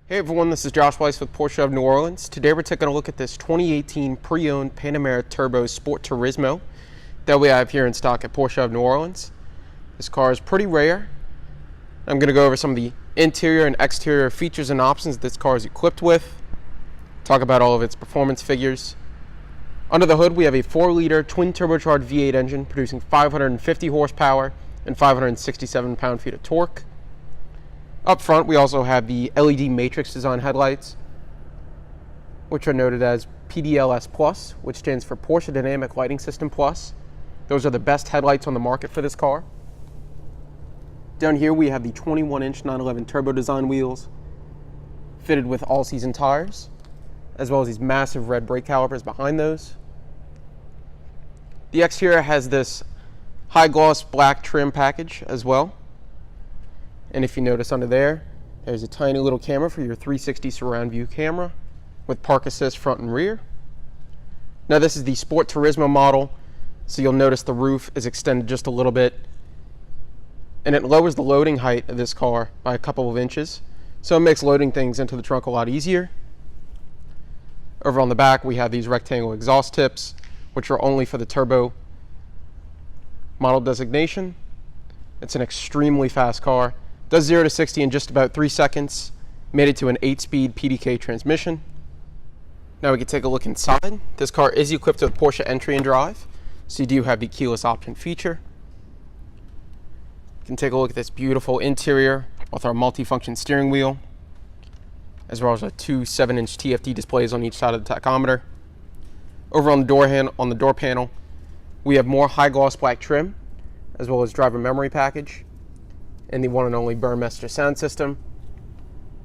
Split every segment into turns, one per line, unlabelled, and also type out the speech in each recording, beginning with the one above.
Hey everyone, this is Josh Weiss with Porsche of New Orleans. Today we're taking a look at this 2018 pre-owned Panamera Turbo Sport Turismo that we have here in stock at Porsche of New Orleans. This car is pretty rare. I'm going to go over some of the interior and exterior features and options this car is equipped with, talk about all of its performance figures. Under the hood we have a 4-liter twin turbocharged V8 engine producing 550 horsepower and 567 pound-feet of torque. Up front, we also have the LED matrix design headlights, which are noted as PDLS Plus, which stands for Porsche Dynamic Lighting System Plus. Those are the best headlights on the market for this car. Down here, we have the 21-inch 911 turbo design wheels, fitted with all-season tires, as well as these massive red brake calipers behind those. The exterior has this high-gloss black trim package as well. And if you notice under there, there's a tiny little camera for your 360 surround view camera with park assist front and rear. Now this is the Sport Turismo model, so you'll notice the roof is extended just a little bit, and it lowers the loading height of this car by a couple of inches, so it makes loading things into the trunk a lot easier. Over on the back we have these rectangle exhaust tips, which are only for the turbo model designation. It's an extremely fast car. Does 0 to 60 in just about 3 seconds, made it to an 8-speed PDK transmission. Now we can take a look inside. This car is equipped with Porsche Entry and Drive, so you do have the keyless option feature. You can take a look at this beautiful interior with our multi-function steering wheel, as well as our two 7-inch TFT displays on each side of the tachometer. Over on the door panel, we have more high gloss black trim, as well as driver memory package, and the one and only Burmester sound system,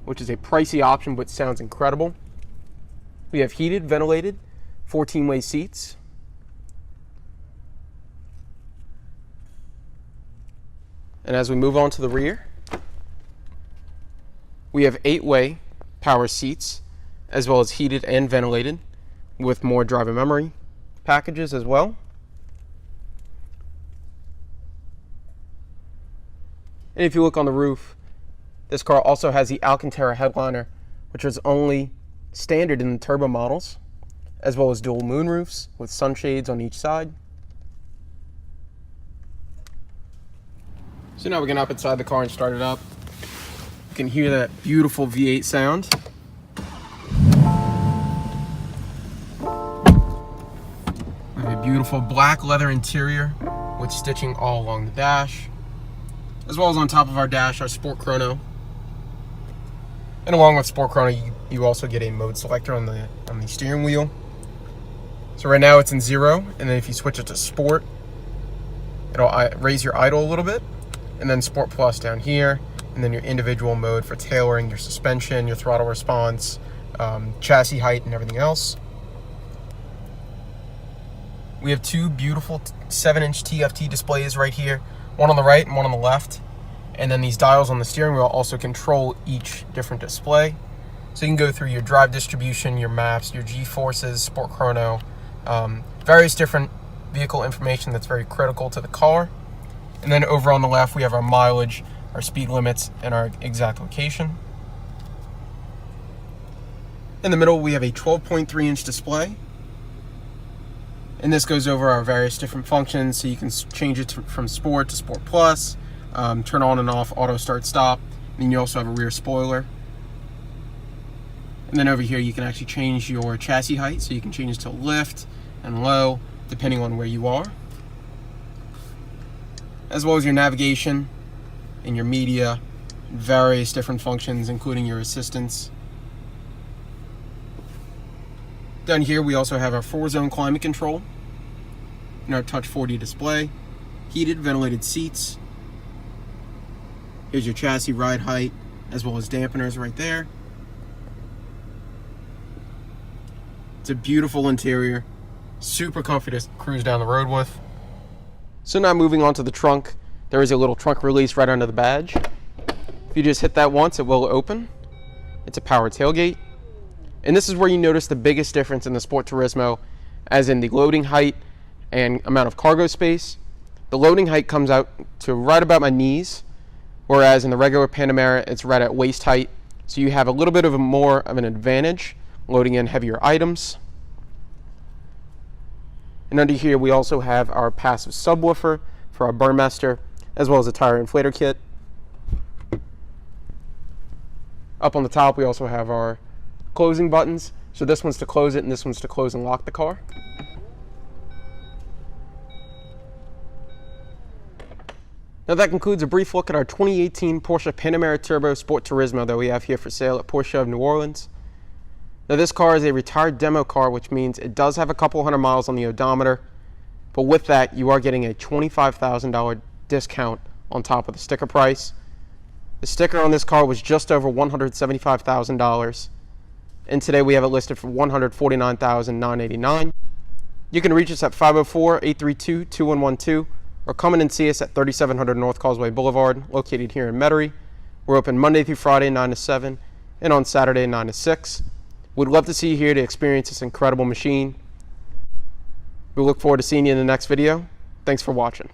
which is a pricey option but sounds incredible. We have heated, ventilated, 14-way seats. And as we move on to the rear, we have 8-way power seats, as well as heated and ventilated, with more driver memory packages as well. And if you look on the roof, this car also has the Alcantara headliner, which is only standard in the turbo models, as well as dual moonroofs with sunshades on each side. So now we're gonna hop inside the car and start it up. You can hear that beautiful V8 sound. We have a beautiful black leather interior with stitching all along the dash, as well as on top of our dash, our Sport Chrono. And along with Sport Chrono, you also get a mode selector on the steering wheel. So right now it's in 0, and then if you switch it to Sport, it'll raise your idle a little bit, and then Sport Plus down here, and then your individual mode for tailoring your suspension, your throttle response, chassis height, and everything else. We have two beautiful 7-inch TFT displays right here, one on the right and one on the left, and then these dials on the steering wheel also control each different display. So you can go through your drive distribution, your maps, your G-forces, Sport Chrono, various different vehicle information that's very critical to the car. And then over on the left we have our mileage, our speed limits, and our exact location. In the middle we have a 12.3-inch display, and this goes over our various different functions, so you can change it from Sport to Sport Plus, turn on and off auto start stop, and then you also have a rear spoiler. And then over here you can actually change your chassis height, so you can change it to lift and low depending on where you are, as well as your navigation and your media, various different functions including your assistance. Down here we also have our 4-zone climate control and our Touch 4D display, heated, ventilated seats. Here's your chassis ride height, as well as dampeners right there. It's a beautiful interior, super comfy to cruise down the road with. So now moving on to the trunk, there is a little trunk release right under the badge. If you just hit that once, it will open. It's a power tailgate. And this is where you notice the biggest difference in the Sport Turismo, as in the loading height and amount of cargo space. The loading height comes out to right about my knees, whereas in the regular Panamera, it's right at waist height So you have a little bit of more of an advantage loading in heavier items. And under here we also have our passive subwoofer for our Burmester, as well as a tire inflator kit. Up on the top we also have our closing buttons. So this one's to close it and this one's to close and lock the car. Now that concludes a brief look at our 2018 Porsche Panamera Turbo Sport Turismo that we have here for sale at Porsche of New Orleans. Now this car is a retired demo car, which means it does have a couple hundred miles on the odometer, but with that you are getting a $25,000 discount on top of the sticker price. The sticker on this car was just over $175,000, and today we have it listed for $149,989. You can reach us at 504-832-2112 or come in and see us at 3700 North Causeway Boulevard, located here in Metairie. We're open Monday through Friday 9 to 7 and on Saturday 9 to 6. We'd love to see you here to experience this incredible machine. We look forward to seeing you in the next video. Thanks for watching.